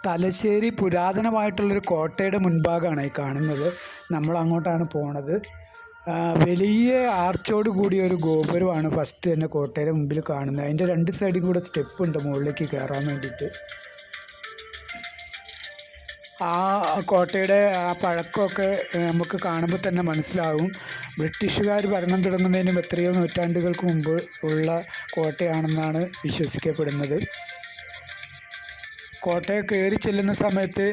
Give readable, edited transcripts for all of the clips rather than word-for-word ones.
തലശ്ശേരി പുരാതനമായിട്ടുള്ളൊരു കോട്ടയുടെ മുൻഭാഗമാണ് ഈ കാണുന്നത്. നമ്മൾ അങ്ങോട്ടാണ് പോണത്. വലിയ ആർച്ചോട് കൂടിയ ഒരു ഗോപുരമാണ് ഫസ്റ്റ് തന്നെ കോട്ടയുടെ മുമ്പിൽ കാണുന്നത്. അതിൻ്റെ രണ്ട് സൈഡിൽ കൂടെ സ്റ്റെപ്പ് ഉണ്ട് മുകളിലേക്ക് കയറാൻ വേണ്ടിയിട്ട്. ആ കോട്ടയുടെ ആ പഴക്കമൊക്കെ നമുക്ക് കാണുമ്പോൾ തന്നെ മനസ്സിലാവും. ബ്രിട്ടീഷുകാർ ഭരണം തുടങ്ങുന്നതിനും എത്രയോ നൂറ്റാണ്ടുകൾക്ക് മുമ്പ് ഉള്ള കോട്ടയാണെന്നാണ് വിശ്വസിക്കപ്പെടുന്നത്. കോട്ടയെ കയറി ചെല്ലുന്ന സമയത്ത്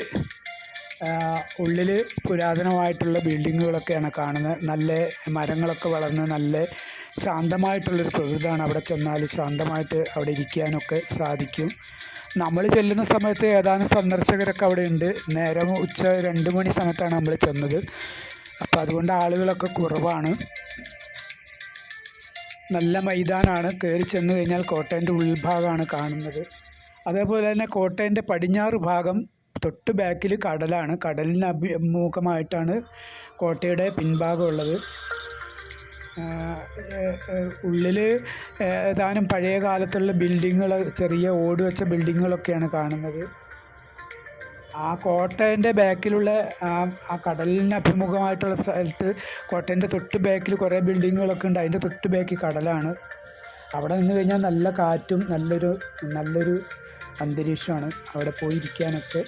ഉള്ളിൽ പുരാതനമായിട്ടുള്ള ബിൽഡിങ്ങുകളൊക്കെയാണ് കാണുന്നത്. നല്ല മരങ്ങളൊക്കെ വളർന്ന് നല്ല ശാന്തമായിട്ടുള്ളൊരു പ്രകൃതമാണ്. അവിടെ ചെന്നാൽ ശാന്തമായിട്ട് അവിടെ ഇരിക്കാനൊക്കെ സാധിക്കും. നമ്മൾ ചെല്ലുന്ന സമയത്ത് ഏതാനും സന്ദർശകരൊക്കെ അവിടെ ഉണ്ട്. നേരം ഉച്ച 2 മണി സമയത്താണ് നമ്മൾ ചെന്നത്. അപ്പോൾ അതുകൊണ്ട് ആളുകളൊക്കെ കുറവാണ്. നല്ല മൈതാനാണ്. കയറി ചെന്ന് കഴിഞ്ഞാൽ കോട്ടേൻ്റെ ഉൾഭാഗമാണ് കാണുന്നത്. അതേപോലെ തന്നെ കോട്ടേൻ്റെ പടിഞ്ഞാറ് ഭാഗം തൊട്ട് ബാക്കിൽ കടലാണ്. കടലിന് അഭിമുഖമായിട്ടാണ് കോട്ടയുടെ പിൻഭാഗം ഉള്ളത്. ഉള്ളിൽ ഏതാനും പഴയ കാലത്തുള്ള ബിൽഡിങ്ങുകൾ, ചെറിയ ഓട് വെച്ച ബിൽഡിങ്ങുകളൊക്കെയാണ് കാണുന്നത്. ആ കോട്ടേൻ്റെ ബാക്കിലുള്ള ആ കടലിന് അഭിമുഖമായിട്ടുള്ള സ്ഥലത്ത് കോട്ടേൻ്റെ തൊട്ട് ബാക്കിൽ കുറേ ബിൽഡിങ്ങുകളൊക്കെ ഉണ്ട്. അതിൻ്റെ തൊട്ട് ബാക്കിൽ കടലാണ്. അവിടെ നിന്ന് കഴിഞ്ഞാൽ നല്ല കാറ്റും നല്ലൊരു അന്തരീക്ഷമാണ് അവിടെ പോയിരിക്കാനൊക്കെ.